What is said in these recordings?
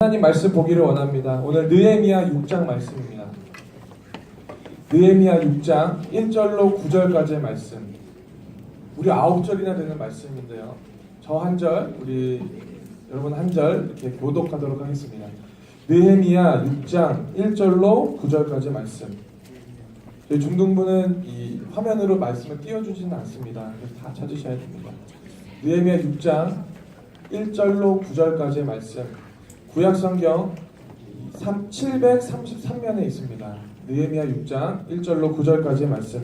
하나님 말씀 보기를 원합니다. 오늘 느헤미야 6장 말씀입니다. 느헤미야 6장 1절로 9절까지의 말씀. 우리 9절이나 되는 말씀인데요. 저 한 절, 우리 여러분 한 절 이렇게 교독하도록 하겠습니다. 느헤미야 6장 1절로 9절까지의 말씀. 저희 중등부는 이 화면으로 말씀을 띄워주지는 않습니다. 그래서 다 찾으셔야 됩니다. 느헤미야 6장 1절로 9절까지의 말씀. 구약성경 733면에 있습니다. 느헤미야 6장 1절로 9절까지의 말씀.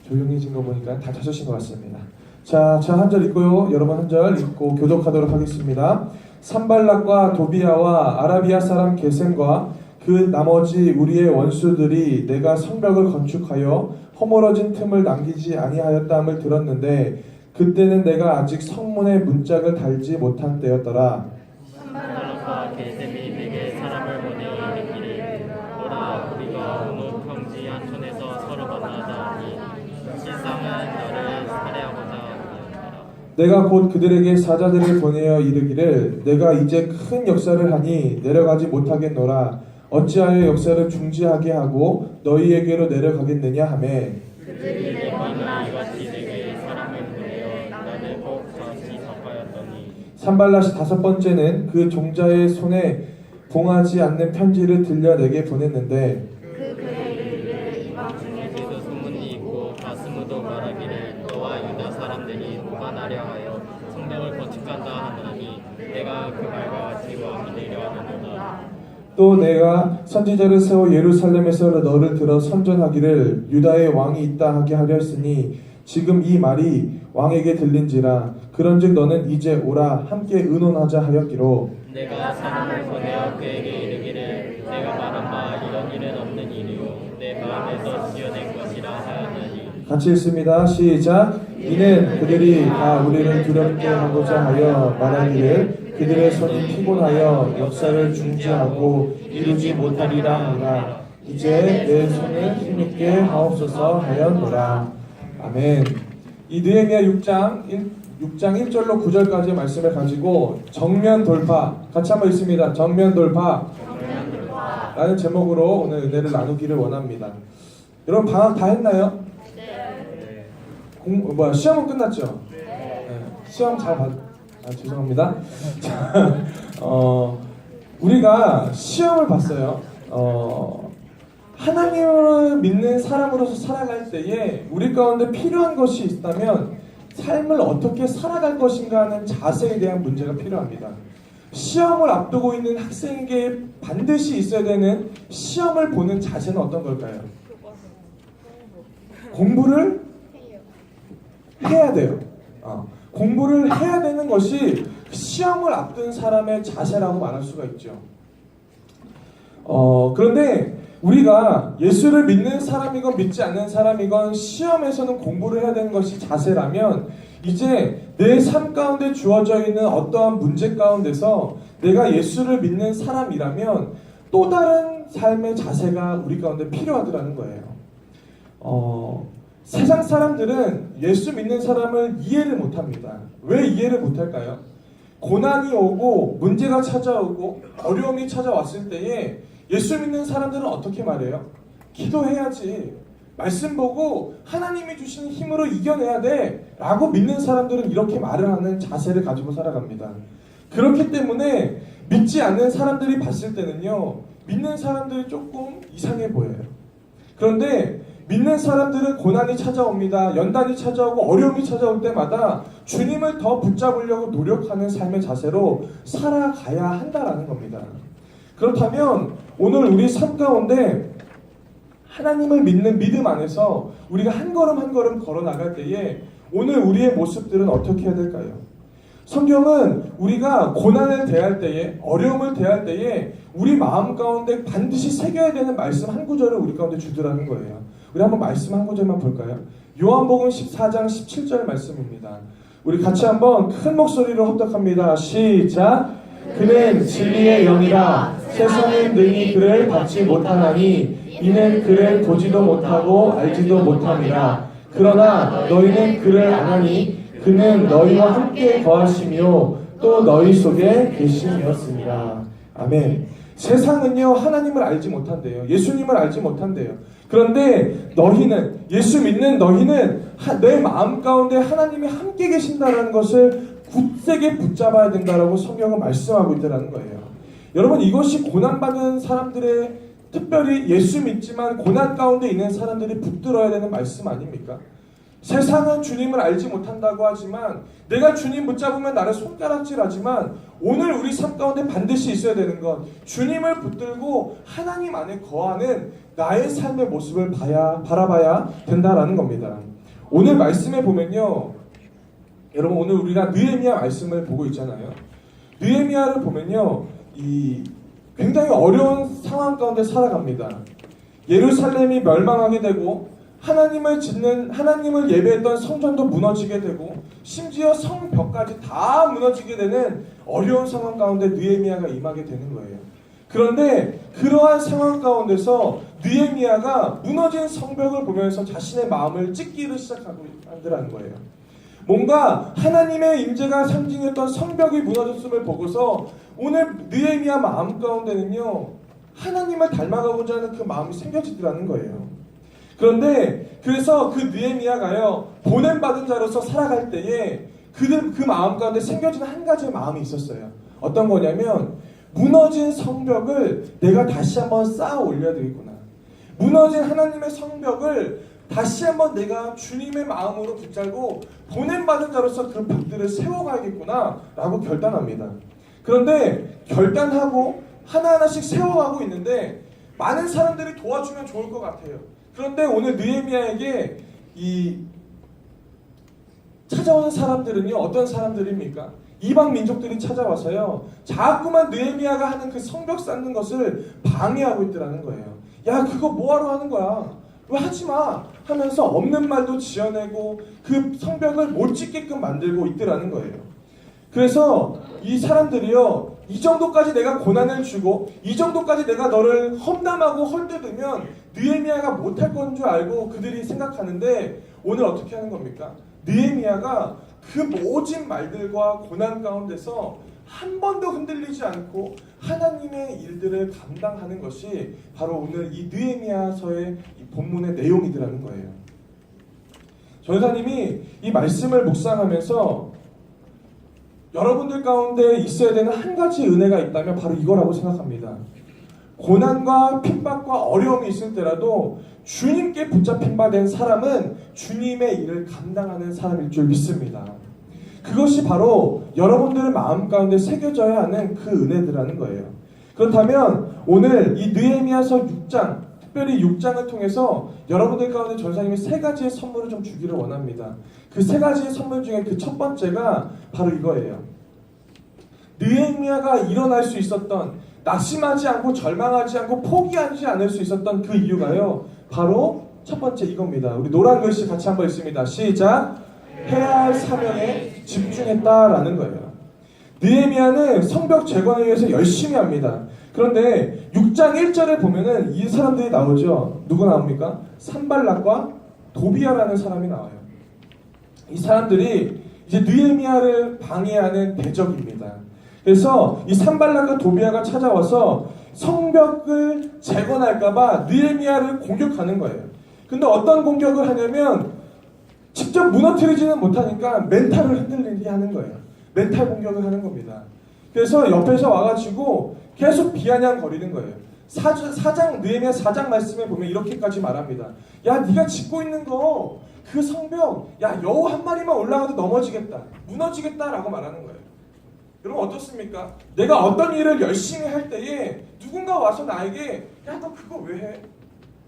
조용해진 거 보니까 다 찾으신 것 같습니다. 자, 저 한 절 읽고요. 여러분 한 절 읽고 교독하도록 하겠습니다. 산발락과 도비아와 아라비아 사람 게셈과 그 나머지 우리의 원수들이 내가 성벽을 건축하여 허물어진 틈을 남기지 아니하였다함을 들었는데 그때는 내가 아직 성문에 문짝을 달지 못한 때였더라. 산발락과 게셈이 내게 사람을 보내어 이르기를 보라 우리가 오늘 평지 한촌에서 서로 만나자 하니 실상은 너를 살해하고자 하였더라. 내가 곧 그들에게 사자들을 보내어 이르기를 내가 이제 큰 역사를 하니 내려가지 못하겠노라. 어찌하여 역사를 중지하게 하고 너희에게로 내려가겠느냐 하매 그들이 내 만나 이같이 내게 사람을 보내어 나를 꼭 다시 섭하였더니 산발랏이 다섯 번째는 그 종자의 손에 봉하지 않는 편지를 들려 내게 보냈는데 그 글에 이르기를 이방 중에도 그래서 소문이 있고 가스무도 말하기를 너와 유다 사람들이 보관하려 하여 성벽을 건축한다 하노니 내가 그 말과 같이 왕이 되려 하느니라. 또 내가 선지자를 세워 예루살렘에서 너를 들어 선전하기를 유다의 왕이 있다 하게 하려 했으니 지금 이 말이 왕에게 들린지라. 그런즉 너는 이제 오라 함께 의논하자 하였기로 내가 사람을 보내어 그에게 이르기를 내가 말한 바 이런 일은 없는 일이요 내 마음에서 지어낸 것이라 하였느니. 같이 읽습니다. 시작. 이는 그들이 다 우리를 두렵게 하고자 하여 말하기를 그들의 손이 피곤하여 역사를 중지하고 이루지 못하리라 하노라. 이제 내 손을 힘있게 하옵소서 하였노라. 아멘. 이 느헤미야 6장 1절로 9절까지의 말씀을 가지고 정면 돌파, 같이 한번 읽습니다. 정면 돌파 라는 제목으로 오늘 은혜를 나누기를 원합니다. 여러분 방학 다 했나요? 네. 시험은 끝났죠? 네. 시험 잘 죄송합니다. 자, 우리가 시험을 봤어요. 하나님을 믿는 사람으로서 살아갈 때에 우리 가운데 필요한 것이 있다면 삶을 어떻게 살아갈 것인가 하는 자세에 대한 문제가 필요합니다. 시험을 앞두고 있는 학생에게 반드시 있어야 되는 시험을 보는 자세는 어떤 걸까요? 공부를 해야 돼요. 공부를 해야 되는 것이 시험을 앞둔 사람의 자세라고 말할 수가 있죠. 그런데 우리가 예수를 믿는 사람이건 믿지 않는 사람이건 시험에서는 공부를 해야 되는 것이 자세라면 이제 내 삶 가운데 주어져 있는 어떠한 문제 가운데서 내가 예수를 믿는 사람이라면 또 다른 삶의 자세가 우리 가운데 필요하더라는 거예요. 세상 사람들은 예수 믿는 사람을 이해를 못합니다. 왜 이해를 못할까요? 고난이 오고 문제가 찾아오고 어려움이 찾아왔을 때에 예수 믿는 사람들은 어떻게 말해요? 기도해야지. 말씀 보고 하나님이 주시는 힘으로 이겨내야 돼 라고 믿는 사람들은 이렇게 말을 하는 자세를 가지고 살아갑니다. 그렇기 때문에 믿지 않는 사람들이 봤을 때는요, 믿는 사람들이 조금 이상해 보여요. 그런데 믿는 사람들은 고난이 찾아옵니다. 연단이 찾아오고 어려움이 찾아올 때마다 주님을 더 붙잡으려고 노력하는 삶의 자세로 살아가야 한다라는 겁니다. 그렇다면 오늘 우리 삶 가운데 하나님을 믿는 믿음 안에서 우리가 한 걸음 한 걸음 걸어 나갈 때에 오늘 우리의 모습들은 어떻게 해야 될까요? 성경은 우리가 고난을 대할 때에, 어려움을 대할 때에 우리 마음 가운데 반드시 새겨야 되는 말씀 한 구절을 우리 가운데 주더라는 거예요. 우리 한번 말씀 한 구절만 볼까요? 요한복음 14장 17절 말씀입니다. 우리 같이 한번 큰 목소리로 합독합니다. 시작. 그는 진리의 영이라 세상은 능히 그를 받지 못하나니 이는 그를 보지도 못하고 알지도 못함이라. 그러나 너희는 그를 아나니 그는 너희와 함께 거하시며 또 너희 속에 계심이었습니다. 아멘. 세상은요 하나님을 알지 못한대요. 예수님을 알지 못한대요. 그런데 너희는, 예수 믿는 너희는 내 마음 가운데 하나님이 함께 계신다는 것을 굳세게 붙잡아야 된다라고 성경은 말씀하고 있다는 거예요. 여러분, 이것이 고난받는 사람들의, 특별히 예수 믿지만 고난 가운데 있는 사람들이 붙들어야 되는 말씀 아닙니까? 세상은 주님을 알지 못한다고 하지만, 내가 주님 붙잡으면 나를 손가락질하지만, 오늘 우리 삶 가운데 반드시 있어야 되는 건 주님을 붙들고 하나님 안에 거하는 나의 삶의 모습을 바라봐야 된다라는 겁니다. 오늘 말씀에 보면요, 여러분, 오늘 우리가 느헤미야 말씀을 보고 있잖아요. 느헤미야를 보면요, 굉장히 어려운 상황 가운데 살아갑니다. 예루살렘이 멸망하게 되고, 하나님을 예배했던 성전도 무너지게 되고, 심지어 성벽까지 다 무너지게 되는 어려운 상황 가운데 느헤미야가 임하게 되는 거예요. 그런데 그러한 상황 가운데서 느헤미야가 무너진 성벽을 보면서 자신의 마음을 찢기를 시작하더라는 거예요. 뭔가 하나님의 임재가 상징했던 성벽이 무너졌음을 보고서 오늘 느헤미야 마음 가운데는요, 하나님을 닮아가고자 하는 그 마음이 생겨지더라는 거예요. 그런데 그래서 그 느헤미야가요, 보냄받은 자로서 살아갈 때에 그 마음 가운데 생겨지는 한 가지의 마음이 있었어요. 어떤 거냐면, 무너진 성벽을 내가 다시 한번 쌓아 올려야 되겠구나. 무너진 하나님의 성벽을 다시 한번 내가 주님의 마음으로 붙잡고 보냄받은 자로서 그 벽들을 세워가야겠구나 라고 결단합니다. 그런데 결단하고 하나하나씩 세워가고 있는데 많은 사람들이 도와주면 좋을 것 같아요. 그런데 오늘 느헤미야에게 찾아오는 사람들은요, 어떤 사람들입니까? 이방 민족들이 찾아와서요, 자꾸만 느헤미야가 하는 그 성벽 쌓는 것을 방해하고 있더라는 거예요. 야, 그거 뭐하러 하는 거야? 왜 하지 마? 하면서 없는 말도 지어내고 그 성벽을 못 짓게끔 만들고 있더라는 거예요. 그래서 이 사람들이요, 이 정도까지 내가 고난을 주고 이 정도까지 내가 너를 험담하고 헐뜯으면 느헤미야가 못할 건 줄 알고 그들이 생각하는데, 오늘 어떻게 하는 겁니까? 느헤미야가 그 모진 말들과 고난 가운데서 한 번도 흔들리지 않고 하나님의 일들을 감당하는 것이 바로 오늘 이 느헤미야서의 이 본문의 내용이더라는 거예요. 전사님이 이 말씀을 묵상하면서 여러분들 가운데 있어야 되는 한 가지 은혜가 있다면 바로 이거라고 생각합니다. 고난과 핍박과 어려움이 있을 때라도 주님께 붙잡힌 바 된 사람은 주님의 일을 감당하는 사람일 줄 믿습니다. 그것이 바로 여러분들의 마음 가운데 새겨져야 하는 그 은혜들이라는 거예요. 그렇다면 오늘 이 느헤미야서 6장, 특별히 6장을 통해서 여러분들 가운데 전사님이 세 가지의 선물을 좀 주기를 원합니다. 그 세 가지의 선물 중에 그 첫 번째가 바로 이거예요. 느헤미야가 일어날 수 있었던, 낙심하지 않고 절망하지 않고 포기하지 않을 수 있었던 그 이유가요, 바로 첫 번째 이겁니다. 우리 노란 글씨 같이 한번 읽습니다. 시작. 해야 할 사명에 집중했다라는 거예요. 느헤미야는 성벽 재건을 위해서 열심히 합니다. 그런데 6장 1절에 보면은 이 사람들이 나오죠. 누구 나옵니까? 산발락과 도비야라는 사람이 나와요. 이 사람들이 이제 느헤미야를 방해하는 대적입니다. 그래서 이 산발락과 도비야가 찾아와서 성벽을 재건할까봐 느헤미야를 공격하는 거예요. 근데 어떤 공격을 하냐면, 직접 무너뜨리지는 못하니까 멘탈을 흔들리게 하는 거예요. 멘탈 공격을 하는 겁니다. 그래서 옆에서 와가지고 계속 비아냥거리는 거예요. 느헤미야 4장 말씀에 보면 이렇게까지 말합니다. 야, 네가 짓고 있는 거, 그 성벽, 야, 여우 한 마리만 올라가도 넘어지겠다, 무너지겠다라고 말하는 거예요. 여러분 어떻습니까? 내가 어떤 일을 열심히 할 때에 누군가 와서 나에게, 야, 너 그거 왜 해?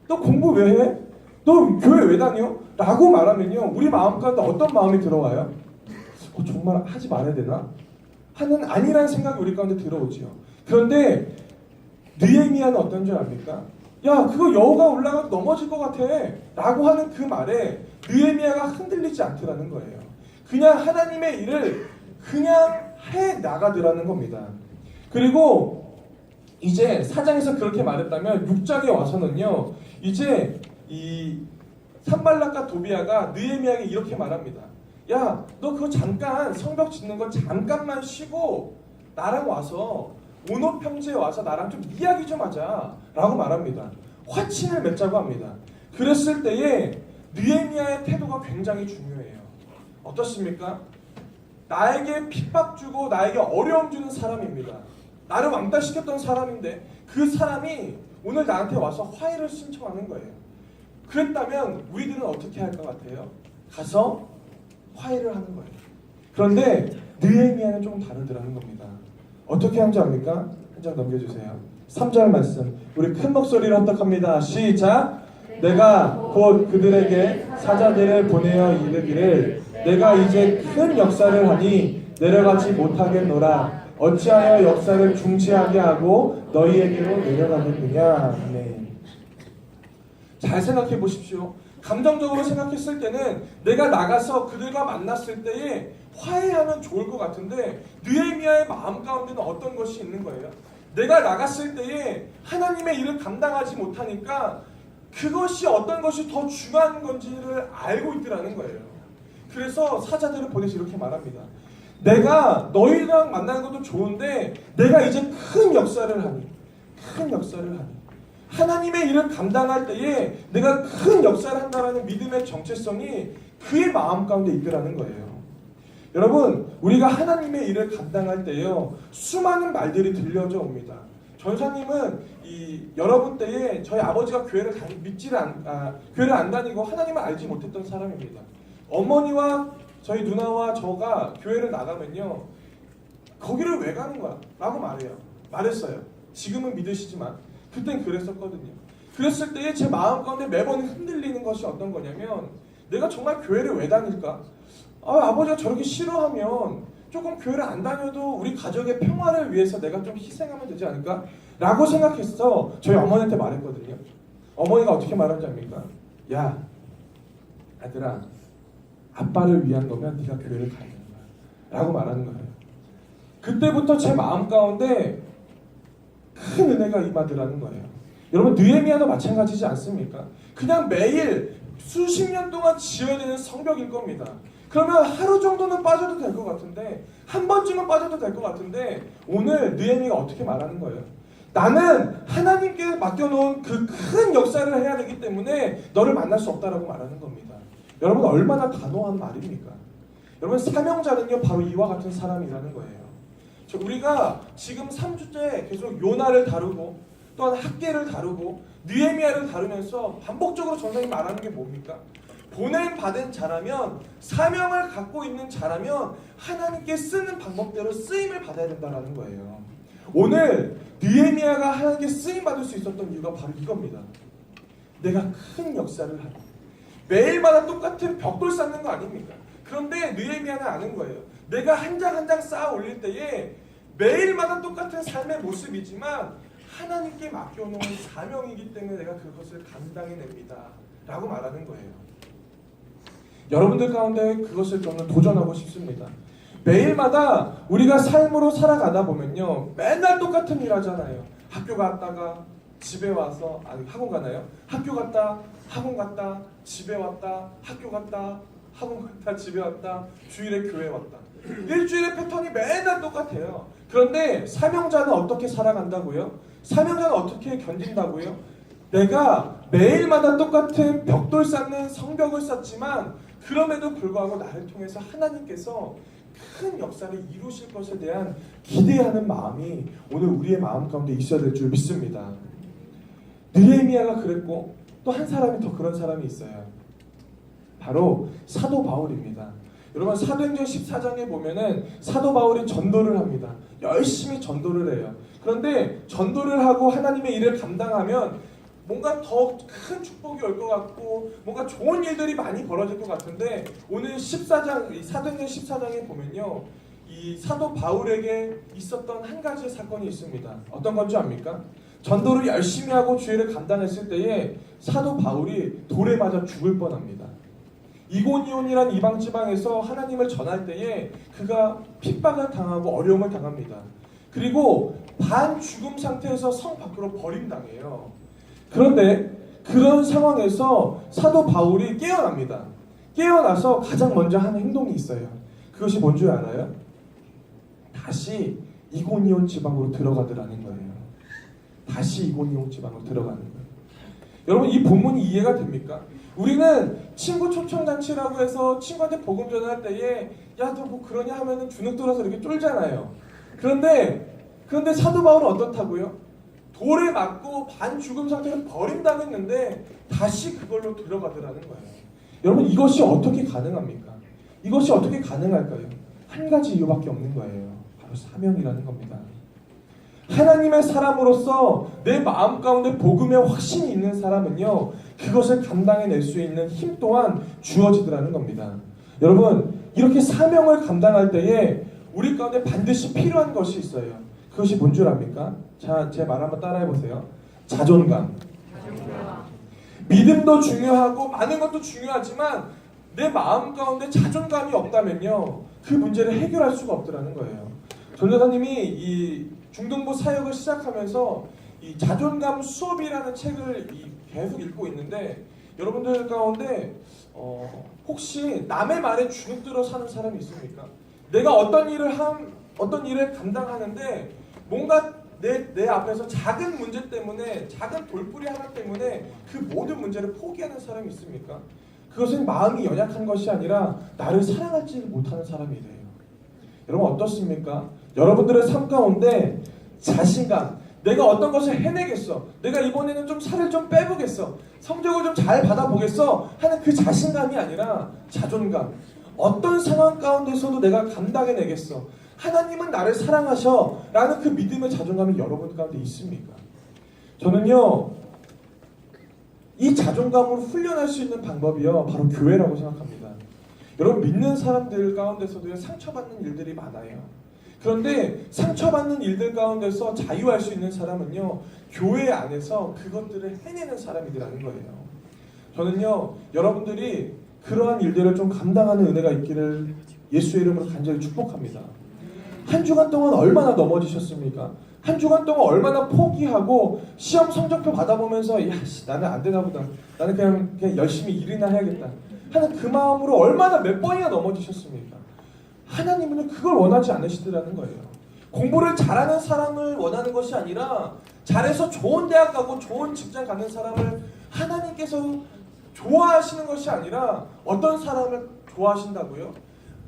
너 공부 왜 해? 너 교회 왜 다녀? 라고 말하면요, 우리 마음 가운데 어떤 마음이 들어와요? 정말 하지 말아야 되나? 하는 아니라는 생각이 우리 가운데 들어오지요. 그런데 느헤미야는 어떤 줄 압니까? 야, 그거 여우가 올라가도 넘어질 것 같아 라고 하는 그 말에 느헤미야가 흔들리지 않더라는 거예요. 그냥 하나님의 일을 그냥 해 나가더라는 겁니다. 그리고 이제 4장에서 그렇게 말했다면 6장에 와서는요, 이제 이 산발락과 도비야가 느헤미야에게 이렇게 말합니다. 야, 너 그거 잠깐 성벽 짓는 거 잠깐만 쉬고 나랑 와서 온오평지에 와서 나랑 좀 이야기 좀 하자 라고 말합니다. 화친을 맺자고 합니다. 그랬을 때에 느헤미야의 태도가 굉장히 중요해요. 어떻습니까? 나에게 핍박 주고 나에게 어려움 주는 사람입니다. 나를 왕따시켰던 사람인데 그 사람이 오늘 나한테 와서 화해를 신청하는 거예요. 그랬다면 우리들은 어떻게 할 것 같아요? 가서 화해를 하는 거예요. 그런데 느헤미야는 조금 다르더라는 겁니다. 어떻게 하는지 압니까? 한 장 넘겨주세요. 3절 말씀 우리 큰 목소리로 합독합니다. 시작! 내가 곧 그들에게 사자들을 보내어 이르기를 내가 이제 큰 역사를 하니 내려가지 못하겠노라. 어찌하여 역사를 중지하게 하고 너희에게로 내려가겠느냐. 아멘. 잘 생각해 보십시오. 감정적으로 생각했을 때는 내가 나가서 그들과 만났을 때에 화해하면 좋을 것 같은데 느헤미야의 마음 가운데는 어떤 것이 있는 거예요? 내가 나갔을 때에 하나님의 일을 감당하지 못하니까 그것이 어떤 것이 더 중요한 건지를 알고 있더라는 거예요. 그래서 사자들을 보내서 이렇게 말합니다. 내가 너희랑 만나는 것도 좋은데 내가 이제 큰 역사를 하니 하나님의 일을 감당할 때에 내가 큰 역사를 한다는 믿음의 정체성이 그의 마음 가운데 있더라는 거예요. 여러분, 우리가 하나님의 일을 감당할 때요 수많은 말들이 들려져 옵니다. 전사님은 여러분 때에 저희 아버지가 교회를 안 다니고 하나님을 알지 못했던 사람입니다. 어머니와 저희 누나와 저가 교회를 나가면요 거기를 왜 가는 거야? 라고 말했어요. 지금은 믿으시지만 그땐 그랬었거든요. 그랬을 때에 제 마음 가운데 매번 흔들리는 것이 어떤 거냐면 내가 정말 교회를 왜 다닐까? 아버지가 저렇게 싫어하면 조금 교회를 안 다녀도 우리 가족의 평화를 위해서 내가 좀 희생하면 되지 않을까? 라고 생각해서 저희 어머니한테 말했거든요. 어머니가 어떻게 말하는지 압니까? 야, 아들아, 아빠를 위한 거면 네가 교회를 가야 되는 거야 라고 말하는 거예요. 그때부터 제 마음 가운데 큰 은혜가 임하더라는 거예요. 여러분, 느헤미야도 마찬가지지 않습니까? 그냥 매일 수십 년 동안 지어야 되는 성벽일 겁니다. 그러면 하루 정도는 빠져도 될 것 같은데 한 번쯤은 빠져도 될 것 같은데 오늘 느헤미야가 어떻게 말하는 거예요? 나는 하나님께 맡겨놓은 그 큰 역사를 해야 되기 때문에 너를 만날 수 없다라고 말하는 겁니다. 여러분, 얼마나 단호한 말입니까? 여러분, 사명자는요 바로 이와 같은 사람이라는 거예요. 우리가 지금 3주째 계속 요나를 다루고 또한 학계를 다루고 느헤미야를 다루면서 반복적으로 전사님이 말하는 게 뭡니까? 보냄받은 자라면, 사명을 갖고 있는 자라면 하나님께 쓰는 방법대로 쓰임을 받아야 된다는 거예요. 오늘 느헤미야가 하나님께 쓰임받을 수 있었던 이유가 바로 이겁니다. 내가 큰 역사를 하고 매일마다 똑같은 벽돌 쌓는 거 아닙니까? 그런데 느헤미야는 아는 거예요. 내가 한 장 한 장 쌓아 올릴 때에 매일마다 똑같은 삶의 모습이지만 하나님께 맡겨놓은 사명이기 때문에 내가 그것을 감당해냅니다 라고 말하는 거예요. 여러분들 가운데 그것을 저는 도전하고 싶습니다. 매일마다 우리가 삶으로 살아가다 보면요 맨날 똑같은 일 하잖아요. 학교 갔다가 집에 와서 학원 가나요? 학교 갔다 학원 갔다 집에 왔다 학교 갔다 학원 갔다 집에 왔다 주일에 교회 왔다. 일주일의 패턴이 맨날 똑같아요. 그런데 사명자는 어떻게 살아간다고요? 사명자는 어떻게 견딘다고요? 내가 매일마다 똑같은 벽돌 쌓는 성벽을 쌓지만 그럼에도 불구하고 나를 통해서 하나님께서 큰 역사를 이루실 것에 대한 기대하는 마음이 오늘 우리의 마음 가운데 있어야 될 줄 믿습니다. 느헤미야가 그랬고 또 한 사람이 더 그런 사람이 있어요. 바로 사도 바울입니다. 여러분, 사도행전 14장에 보면은 사도 바울이 전도를 합니다. 열심히 전도를 해요. 그런데 전도를 하고 하나님의 일을 감당하면 뭔가 더 큰 축복이 올 것 같고 뭔가 좋은 일들이 많이 벌어질 것 같은데 오늘 14장, 사도행전 14장에 보면요 이 사도 바울에게 있었던 한 가지의 사건이 있습니다. 어떤 건지 압니까? 전도를 열심히 하고 주일을 감당했을 때에 사도 바울이 돌에 맞아 죽을 뻔합니다. 이고니온이란 이방 지방에서 하나님을 전할 때에 그가 핍박을 당하고 어려움을 당합니다. 그리고 반 죽음 상태에서 성 밖으로 버림당해요. 그런데 그런 상황에서 사도 바울이 깨어납니다. 깨어나서 가장 먼저 하는 행동이 있어요. 그것이 뭔지 알아요? 다시 이고니온 지방으로 들어가더라는 거예요. 다시 이고니온 지방으로 들어가는 거예요. 여러분, 이 본문이 이해가 됩니까? 우리는 친구 초청잔치라고 해서 친구한테 복음 전할 때에 야, 너 뭐 그러냐 하면은 주눅 들어서 이렇게 쫄잖아요. 그런데 사도 바울은 어떻다고요? 돌에 맞고 반 죽음 상태로 버림당했는데 다시 그걸로 들어가더라는 거예요. 여러분, 이것이 어떻게 가능합니까? 이것이 어떻게 가능할까요? 한 가지 이유밖에 없는 거예요. 바로 사명이라는 겁니다. 하나님의 사람으로서 내 마음 가운데 복음의 확신이 있는 사람은요, 그것을 감당해낼 수 있는 힘 또한 주어지더라는 겁니다. 여러분, 이렇게 사명을 감당할 때에 우리 가운데 반드시 필요한 것이 있어요. 그것이 뭔 줄 압니까? 자, 제 말 한번 따라해보세요. 자존감. 믿음도 중요하고 많은 것도 중요하지만 내 마음 가운데 자존감이 없다면요, 그 문제를 해결할 수가 없더라는 거예요. 전도사님이 이 중등부 사역을 시작하면서 이 자존감 수업이라는 책을 계속 읽고 있는데, 여러분들 가운데 혹시 남의 말에 주눅들어 사는 사람이 있습니까? 내가 어떤 일을 감당하는데 뭔가 내 앞에서 작은 문제 때문에, 작은 돌뿌리 하나 때문에 그 모든 문제를 포기하는 사람이 있습니까? 그것은 마음이 연약한 것이 아니라 나를 사랑하지 못하는 사람이래요. 여러분, 어떻습니까? 여러분들의 삶 가운데 자신감, 내가 어떤 것을 해내겠어, 내가 이번에는 좀 살을 좀 빼보겠어, 성적을 좀 잘 받아보겠어 하는 그 자신감이 아니라 자존감, 어떤 상황 가운데서도 내가 감당해내겠어, 하나님은 나를 사랑하셔 라는 그 믿음의 자존감이 여러분 가운데 있습니까? 저는요, 이 자존감을 훈련할 수 있는 방법이요, 바로 교회라고 생각합니다. 여러분, 믿는 사람들 가운데서도 상처받는 일들이 많아요. 그런데 상처받는 일들 가운데서 자유할 수 있는 사람은요, 교회 안에서 그것들을 해내는 사람이라는 거예요. 저는요, 여러분들이 그러한 일들을 좀 감당하는 은혜가 있기를 예수의 이름으로 간절히 축복합니다. 한 주간 동안 얼마나 넘어지셨습니까? 한 주간 동안 얼마나 포기하고 시험 성적표 받아보면서 나는 안 되나 보다, 나는 그냥 열심히 일이나 해야겠다 하는 그 마음으로 얼마나 몇 번이나 넘어지셨습니까? 하나님은 그걸 원하지 않으시더라는 거예요. 공부를 잘하는 사람을 원하는 것이 아니라 잘해서 좋은 대학 가고 좋은 직장 가는 사람을 하나님께서 좋아하시는 것이 아니라 어떤 사람을 좋아하신다고요?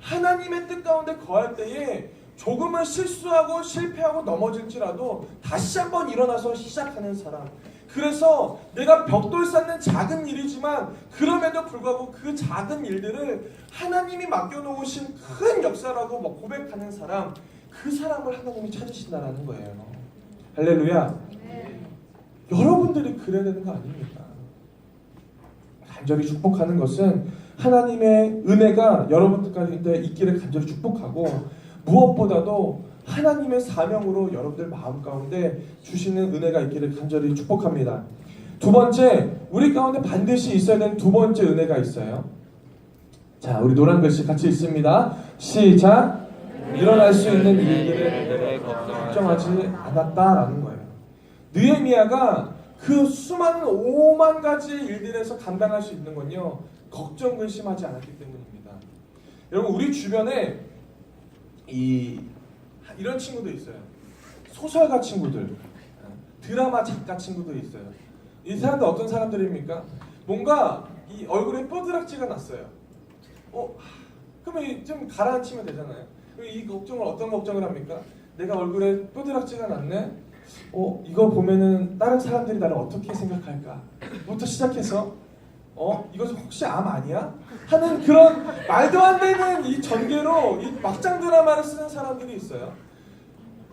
하나님의 뜻 가운데 거할 때에 조금은 실수하고 실패하고 넘어질지라도 다시 한번 일어나서 시작하는 사람. 그래서 내가 벽돌 쌓는 작은 일이지만 그럼에도 불구하고 그 작은 일들을 하나님이 맡겨놓으신 큰 역사라고 고백하는 사람, 그 사람을 하나님이 찾으신다라는 거예요. 할렐루야. 여러분들이 그래야 되는 거 아닙니까? 간절히 축복하는 것은 하나님의 은혜가 여러분들까지 있기를 간절히 축복하고, 무엇보다도 하나님의 사명으로 여러분들 마음 가운데 주시는 은혜가 있기를 간절히 축복합니다. 두 번째, 우리 가운데 반드시 있어야 되는 두 번째 은혜가 있어요. 자, 우리 노란 글씨 같이 읽습니다. 시작. 일어날 수 있는 일들을 걱정하지 않았다라는 거예요. 느헤미야가 그 수많은 5만 가지 일들에서 감당할 수 있는 건요, 걱정 근심하지 않았기 때문입니다. 여러분, 우리 주변에 이런 친구도 있어요. 소설가 친구들, 드라마 작가 친구들이 있어요. 이 사람들 어떤 사람들입니까? 뭔가 이 얼굴에 뼈드락지가 났어요. 그러면 좀 가라앉히면 되잖아요. 이 걱정을 어떤 걱정을 합니까? 내가 얼굴에 뼈드락지가 났네. 이거 보면은 다른 사람들이 나를 어떻게 생각할까? 부터 시작해서 이것은 혹시 암 아니야? 하는 그런 말도 안 되는 이 전개로 이 막장 드라마를 쓰는 사람들이 있어요.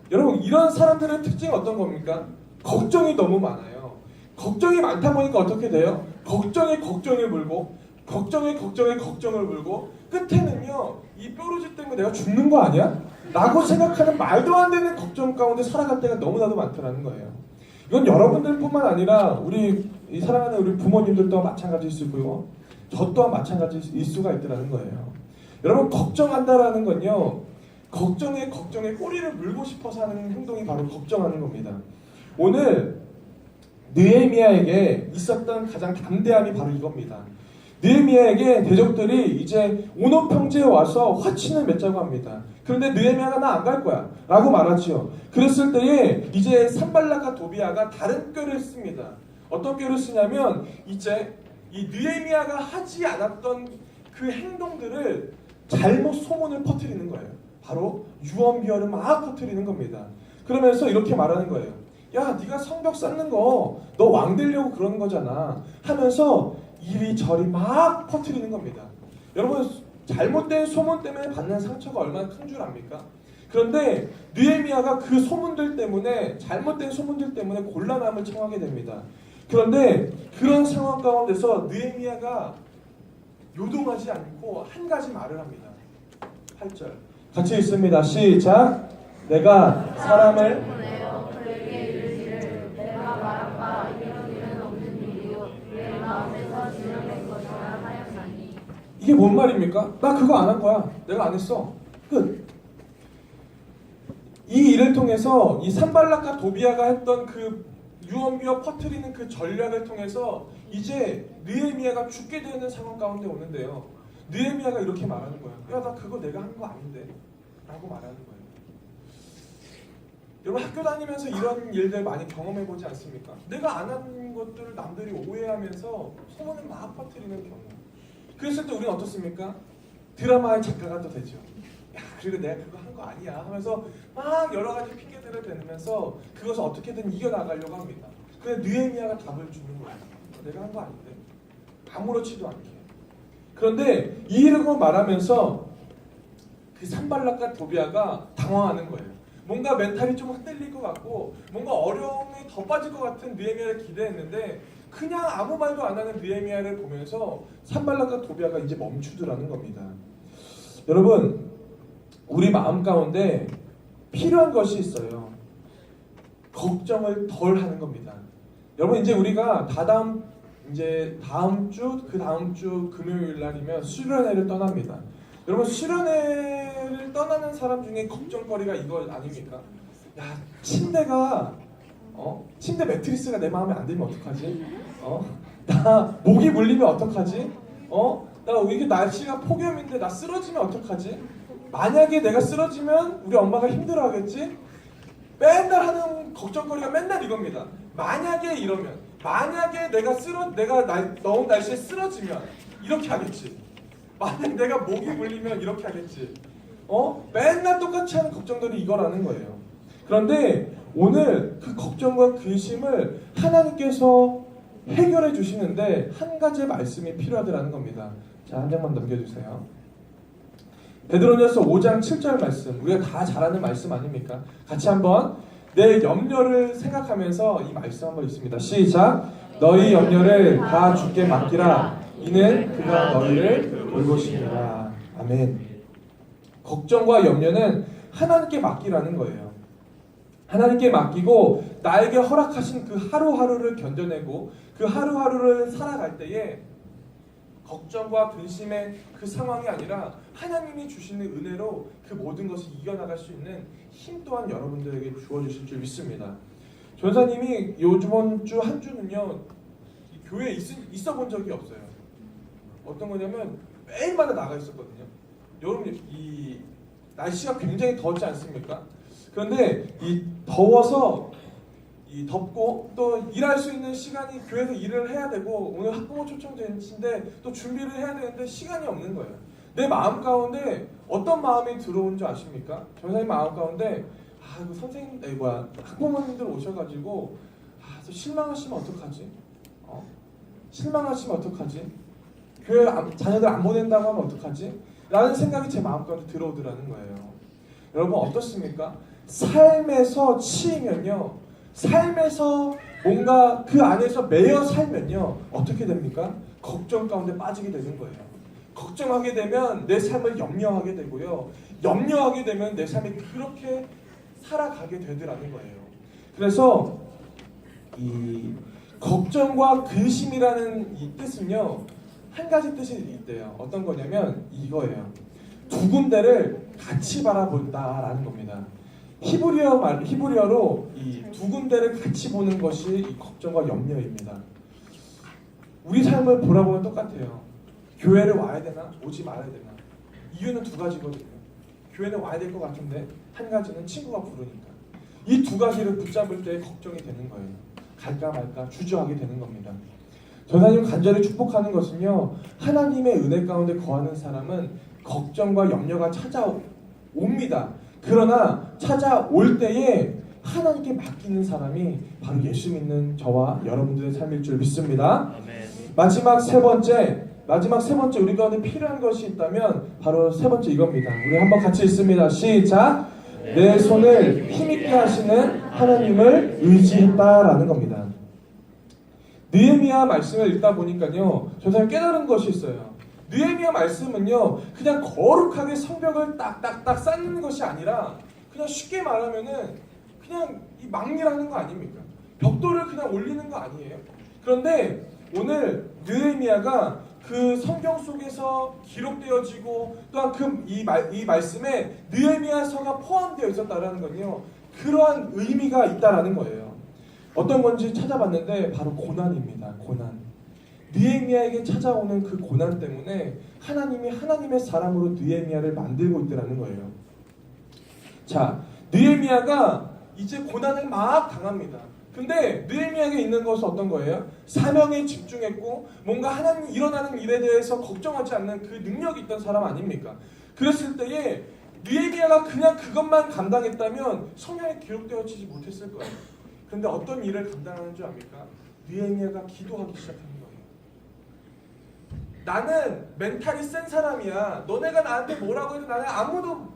여러분, 이런 사람들의 특징이 어떤 겁니까? 걱정이 너무 많아요. 걱정이 많다 보니까 어떻게 돼요? 걱정에 걱정을 물고, 걱정을 물고, 끝에는요, 이 뾰루지 때문에 내가 죽는 거 아니야? 라고 생각하는 말도 안 되는 걱정 가운데 살아갈 때가 너무나도 많더라는 거예요. 이건 여러분들뿐만 아니라 우리 사랑하는 우리 부모님들도 마찬가지일 수 있고요, 저 또한 마찬가지일 수가 있더라는 거예요. 여러분, 걱정한다라는 건요, 걱정에 꼬리를 물고 싶어서 하는 행동이 바로 걱정하는 겁니다. 오늘 느헤미야에게 있었던 가장 담대함이 바로 이겁니다. 느헤미야에게 대적들이 이제 오노 평지에 와서 화친을 맺자고 합니다. 그런데 느헤미야가 나 안 갈 거야 라고 말하지요. 그랬을 때에 이제 산발락과 도비아가 다른 꾀를 씁니다. 어떤 꾀를 쓰냐면 이제 이 느헤미야가 하지 않았던 그 행동들을 잘못 소문을 퍼뜨리는 거예요. 바로 유언비어를 막 퍼뜨리는 겁니다. 그러면서 이렇게 말하는 거예요. 야, 네가 성벽 쌓는 거 너 왕 되려고 그러는 거잖아 하면서 이리저리 막 퍼뜨리는 겁니다. 여러분, 잘못된 소문 때문에 받는 상처가 얼마나 큰 줄 압니까? 그런데 느헤미야가 그 소문들 때문에, 잘못된 소문들 때문에 곤란함을 청하게 됩니다. 그런데 그런 상황 가운데서 느헤미야가 요동하지 않고 한 가지 말을 합니다. 8절 같이 읽습니다. 시작. 내가 사람을 보내어 그에게 이르기를 내가 말한 바 이런 일은 없는 일이요 내 마음에서 지어낸 것이라 하였나니. 이게 뭔 말입니까? 나 그거 안 한 거야. 내가 안 했어. 끝. 이 일을 통해서 이 산발락과 도비아가 했던 그 유언비어 퍼뜨리는 그 전략을 통해서 이제 느헤미야가 죽게 되는 상황 가운데 오는데요. 느헤미야가 이렇게 말하는 거예요. 야, 나 그거 내가 한 거 아닌데 라고 말하는 거예요. 여러분, 학교 다니면서 이런 일들 많이 경험해보지 않습니까? 내가 안 한 것들을 남들이 오해하면서 소문을 막 퍼뜨리는 경우. 그랬을 때 우리는 어떻습니까? 드라마의 작가가 또 되죠. 야, 그리고 내가 그거 한 거 아니야 하면서 막 여러 가지 핑계들을 대면서 그것을 어떻게든 이겨나가려고 합니다. 근데 느헤미야가 답을 주는 거예요. 내가 한 거 아닌데. 아무렇지도 않게. 그런데 이 일을 말하면서 그 산발락과 도비아가 당황하는 거예요. 뭔가 멘탈이 좀 흔들릴 것 같고 뭔가 어려움이 더 빠질 것 같은 느헤미야를 기대했는데 그냥 아무 말도 안 하는 느헤미야를 보면서 산발락과 도비아가 이제 멈추더라는 겁니다. 여러분, 우리 마음 가운데 필요한 것이 있어요. 걱정을 덜 하는 겁니다. 여러분, 이제 우리가 다음 주, 그 다음 주 금요일 날이면 수련회를 떠납니다. 여러분, 수련회를 떠나는 사람 중에 걱정거리가 이거 아닙니까? 야, 침대 매트리스가 내 마음에 안 들면 어떡하지? 나 모기 물리면 어떡하지? 나 이게 날씨가 폭염인데 나 쓰러지면 어떡하지? 만약에 내가 쓰러지면 우리 엄마가 힘들어하겠지? 맨날 하는 걱정거리가 맨날 이겁니다. 만약에 이러면, 만약에 내가 더운 날씨에 쓰러지면 이렇게 하겠지. 만약 내가 목이 물리면 이렇게 하겠지. 맨날 똑같이 하는 걱정들이 이거라는 거예요. 그런데 오늘 그 걱정과 근심을 하나님께서 해결해 주시는데 한 가지의 말씀이 필요하다는 겁니다. 자, 한 장만 넘겨주세요. 베드로전서 5장 7절 말씀, 우리가 다 잘 아는 말씀 아닙니까? 같이 한번 내 염려를 생각하면서 이 말씀 한번 읽습니다. 시작. 너희 염려를 다 주께 맡기라. 이는 그가 너희를 돌보시리라. 아멘. 걱정과 염려는 하나님께 맡기라는 거예요. 하나님께 맡기고 나에게 허락하신 그 하루하루를 견뎌내고 그 하루하루를 살아갈 때에 걱정과 근심의 그 상황이 아니라 하나님이 주시는 은혜로 그 모든 것을 이겨나갈 수 있는 힘 또한 여러분들에게 주어주실 줄 믿습니다. 전사님이 요번 주 한 주는요, 교회에 있어 본 적이 없어요. 어떤 거냐면 매일마다 나가 있었거든요. 여러분, 이 날씨가 굉장히 더웠지 않습니까? 그런데 이 더워서 덥고 또 일할 수 있는 시간이 교회에서 일을 해야 되고 오늘 학부모 초청제인데 또 준비를 해야 되는데 시간이 없는 거예요. 내 마음 가운데 어떤 마음이 들어온 줄 아십니까? 전사님 마음 가운데 이거 선생님, 학부모님들 오셔가지고 실망하시면 어떡하지? 실망하시면 어떡하지? 교회 자녀들 안 보낸다고 하면 어떡하지? 라는 생각이 제 마음 가운데 들어오더라는 거예요. 여러분, 어떻습니까? 삶에서 치이면요, 삶에서 뭔가 그 안에서 매여 살면요, 어떻게 됩니까? 걱정 가운데 빠지게 되는 거예요. 걱정하게 되면 내 삶을 염려하게 되고요, 염려하게 되면 내 삶이 그렇게 살아가게 되더라는 거예요. 그래서 이 걱정과 근심이라는 이 뜻은요, 한 가지 뜻이 있대요. 어떤 거냐면 이거예요. 두 군데를 같이 바라본다라는 겁니다. 히브리어로 이 두 군데를 같이 보는 것이 이 걱정과 염려입니다. 우리 삶을 보라보면 똑같아요. 교회를 와야 되나? 오지 말아야 되나? 이유는 두 가지거든요. 교회는 와야 될 것 같은데 한 가지는 친구가 부르니까. 이 두 가지를 붙잡을 때 걱정이 되는 거예요. 갈까 말까 주저하게 되는 겁니다. 전하님 간절히 축복하는 것은요, 하나님의 은혜 가운데 거하는 사람은 걱정과 염려가 찾아옵니다. 그러나 찾아올 때에 하나님께 맡기는 사람이 바로 예수 믿는 저와 여러분들의 삶일 줄 믿습니다. 아멘. 마지막 세 번째 우리 가운데 필요한 것이 있다면 바로 세 번째 이겁니다. 우리 한번 같이 읽습니다. 시작. 내 손을 힘있게 하시는 하나님을 의지했다라는 겁니다. 느헤미야 말씀을 읽다 보니까요, 저는 깨달은 것이 있어요. 느헤미야 말씀은요, 그냥 거룩하게 성벽을 딱딱딱 쌓는 것이 아니라 그냥 쉽게 말하면은 그냥 이 막리라는 거 아닙니까? 벽돌을 그냥 올리는 거 아니에요? 그런데 오늘 느헤미야가 그 성경 속에서 기록되어지고 또한 이 말씀에 느헤미야서가 포함되어 있었다라는 건요, 그러한 의미가 있다라는 거예요. 어떤 건지 찾아봤는데 바로 고난입니다. 고난. 느헤미야에게 찾아오는 그 고난 때문에 하나님이 하나님의 사람으로 느헤미야를 만들고 있더라는 거예요. 자, 느헤미야가 이제 고난을 막 당합니다. 근데 느헤미야에게 있는 것은 어떤 거예요? 사명에 집중했고 뭔가 하나님 일어나는 일에 대해서 걱정하지 않는 그 능력이 있던 사람 아닙니까? 그랬을 때에 느헤미야가 그냥 그것만 감당했다면 성경에 기록되어지지 못했을 거예요. 그런데 어떤 일을 감당하는 줄 압니까? 느헤미야가 기도하기 시작하는 거예요. 나는 멘탈이 센 사람이야. 너네가 나한테 뭐라고 해도 나는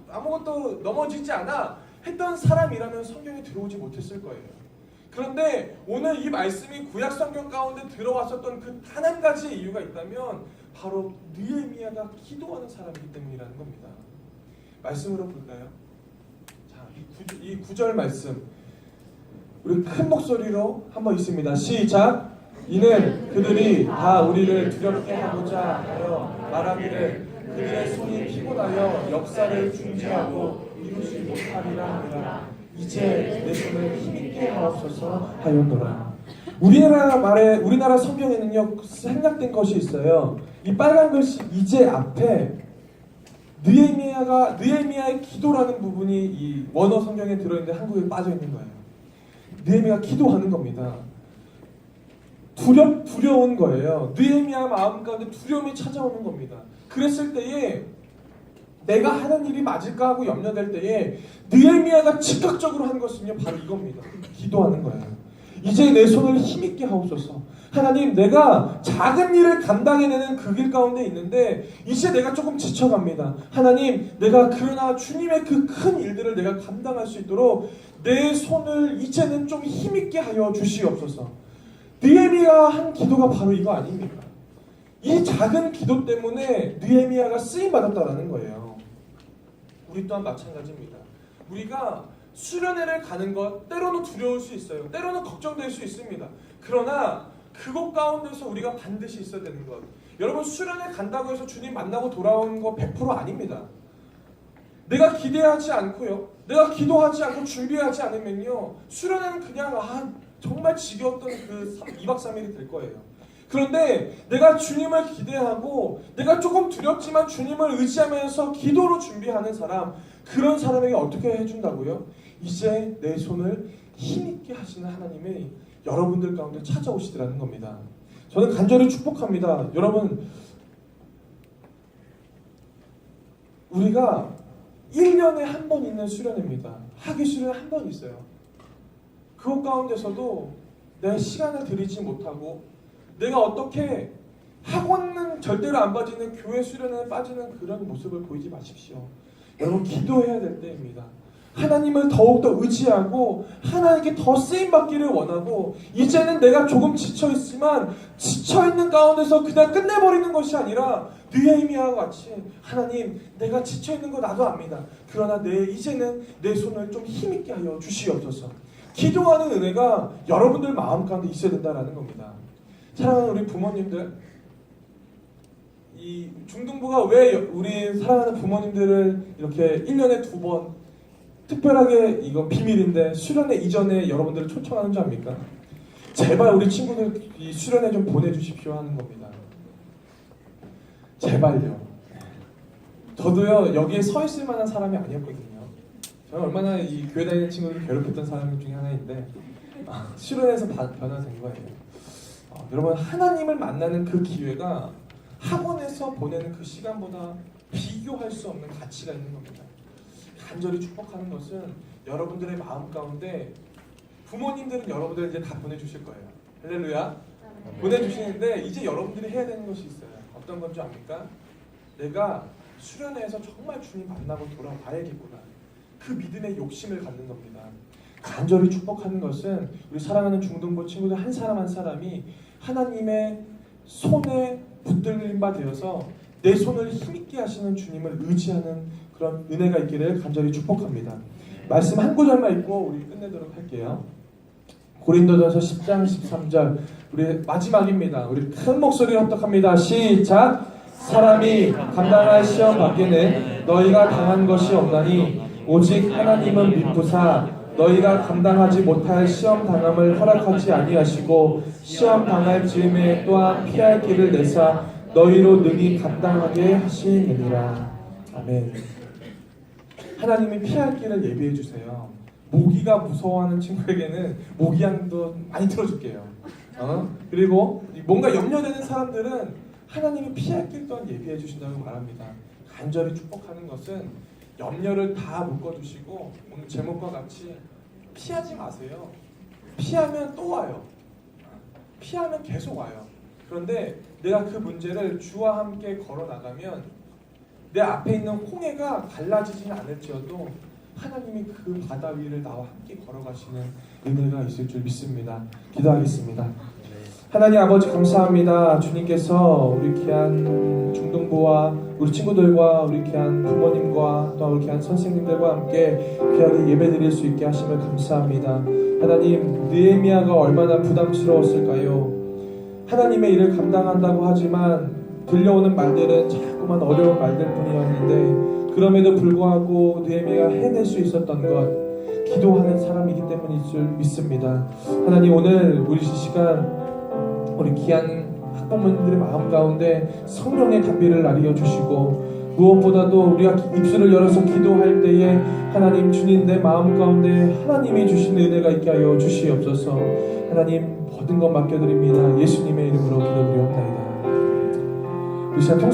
아무것도 넘어지지 않아. 했던 사람이라면 성경에 들어오지 못했을 거예요. 그런데 오늘 이 말씀이 구약 성경 가운데 들어왔었던 그 단 한 가지 이유가 있다면 바로 느헤미야가 기도하는 사람이기 때문이라는 겁니다. 말씀으로 볼까요? 자, 이 9절 말씀 우리 큰 목소리로 한번 읽습니다. 시작. 이는 그들이 다 우리를 두렵게 하고자 하여 말하기를 그들의 손이 피곤하여 역사를 중지하고 이루지 못하리라 하니라. 이제 내 손을 힘있게 하옵소서 하였노라. 우리나라 성경에는요 생략된 것이 있어요. 이 빨간 글씨 이제 앞에 느헤미야의 기도라는 부분이 이 원어 성경에 들어있는데 한국에 빠져 있는 거예요. 느헤미야가 기도하는 겁니다. 두려운 거예요. 느헤미야 마음 가운데 두려움이 찾아오는 겁니다. 그랬을 때에 내가 하는 일이 맞을까 하고 염려될 때에 느헤미야가 즉각적으로 한 것은요 바로 이겁니다. 기도하는 거예요. 이제 내 손을 힘있게 하옵소서. 하나님, 내가 작은 일을 감당해내는 그 길 가운데 있는데 이제 내가 조금 지쳐갑니다. 하나님, 내가 그러나 주님의 그 큰 일들을 내가 감당할 수 있도록 내 손을 이제는 좀 힘있게 하여 주시옵소서. 느헤미야가 한 기도가 바로 이거 아닙니까? 이 작은 기도 때문에 느헤미야가 쓰임받았다는 거예요. 우리 또한 마찬가지입니다. 우리가 수련회를 가는 것 때로는 두려울 수 있어요. 때로는 걱정될 수 있습니다. 그러나 그곳 가운데서 우리가 반드시 있어야 되는 것. 여러분, 수련회 간다고 해서 주님 만나고 돌아오는 거 100% 아닙니다. 내가 기대하지 않고요, 내가 기도하지 않고 준비하지 않으면요 수련회는 그냥 정말 지겨웠던 그 2박 3일이 될 거예요. 그런데 내가 주님을 기대하고 내가 조금 두렵지만 주님을 의지하면서 기도로 준비하는 사람, 그런 사람에게 어떻게 해준다고요? 이제 내 손을 힘있게 하시는 하나님이 여러분들 가운데 찾아오시더라는 겁니다. 저는 간절히 축복합니다. 여러분, 우리가 1년에 한 번 있는 수련회입니다. 학위 수련회 한 번 있어요. 그것 가운데서도 내 시간을 들이지 못하고 내가 어떻게 학원은 절대로 안 빠지는 교회 수련회에 빠지는 그런 모습을 보이지 마십시오. 여러분, 기도해야 될 때입니다. 하나님을 더욱더 의지하고 하나님께 더 쓰임받기를 원하고, 이제는 내가 조금 지쳐있지만 지쳐있는 가운데서 그냥 끝내버리는 것이 아니라 느헤미야와 같이 하나님, 내가 지쳐있는 거 나도 압니다. 그러나 이제는 내 손을 좀 힘있게 하여 주시옵소서. 기도하는 은혜가 여러분들 마음 가운데 있어야 된다는 겁니다. 사랑하는 우리 부모님들, 이 중등부가 왜 우리 사랑하는 부모님들을 이렇게 1년에 2번 특별하게, 이건 비밀인데 수련회 이전에 여러분들을 초청하는 줄 압니까? 제발 우리 친구들 이 수련회 좀 보내주십시오 하는 겁니다. 제발요. 저도요 여기에 서 있을 만한 사람이 아니었거든요. 저는 얼마나 이 교회 다니는 친구를 괴롭혔던 사람 중에 하나인데 실현해서 변화된 거예요. 여러분 하나님을 만나는 그 기회가 학원에서 보내는 그 시간보다 비교할 수 없는 가치가 있는 겁니다. 간절히 축복하는 것은 여러분들의 마음 가운데 부모님들은 여러분들 이제 다 보내주실 거예요. 할렐루야. 보내주시는데 이제 여러분들이 해야 되는 것이 있어요. 어떤 건 줄 압니까? 내가 수련회에서 정말 주님 만나고 돌아와야겠구나. 그 믿음의 욕심을 갖는 겁니다. 간절히 축복하는 것은 우리 사랑하는 중등부 친구들 한 사람 한 사람이 하나님의 손에 붙들림 바 되어서 내 손을 힘있게 하시는 주님을 의지하는 그런 은혜가 있기를 간절히 축복합니다. 말씀 한 구절만 읽고 우리 끝내도록 할게요. 고린도전서 10장 13절 우리 마지막입니다. 우리 큰 목소리로 합독합니다. 시작. 사람이 감당할 시험 밖에는 너희가 당한 것이 없나니 오직 하나님은 미쁘사 너희가 감당하지 못할 시험 당함을 허락하지 아니하시고 시험 당할 즈음에 또한 피할 길을 내사 너희로 능히 감당하게 하시느니라. 아멘. 하나님이 피할 길을 예비해 주세요. 모기가 무서워하는 친구에게는 모기향도 많이 틀어줄게요. 그리고 뭔가 염려되는 사람들은 하나님이 피할 길 또한 예비해 주신다고 말합니다. 간절히 축복하는 것은 염려를 다 묶어두시고 오늘 제목과 같이 피하지 마세요. 피하면 또 와요. 피하면 계속 와요. 그런데 내가 그 문제를 주와 함께 걸어나가면 내 앞에 있는 홍해가 갈라지지는 않을지어도 하나님이 그 바다 위를 나와 함께 걸어가시는 은혜가 있을 줄 믿습니다. 기도하겠습니다. 하나님 아버지 감사합니다. 주님께서 우리 귀한 중등부와 우리 친구들과 우리 귀한 부모님과 또 우리 귀한 선생님들과 함께 귀하게 예배드릴 수 있게 하심을 감사합니다. 하나님 느헤미야가 얼마나 부담스러웠을까요? 하나님의 일을 감당한다고 하지만 들려오는 말들은 자꾸만 어려운 말들 뿐이었는데 그럼에도 불구하고 느헤미야가 해낼 수 있었던 것 기도하는 사람이기 때문일 줄 믿습니다. 하나님 오늘 우리 시간 우리 귀한 학부모님들의 마음 가운데 성령의 담비를 나리어 주시고 무엇보다도 우리가 입술을 열어서 기도할 때에 하나님 주님 내 마음 가운데 하나님이 주신 은혜가 있게 하여 주시옵소서. 하나님 모든 것 맡겨드립니다. 예수님의 이름으로 기도드리옵나이다. 우리 시간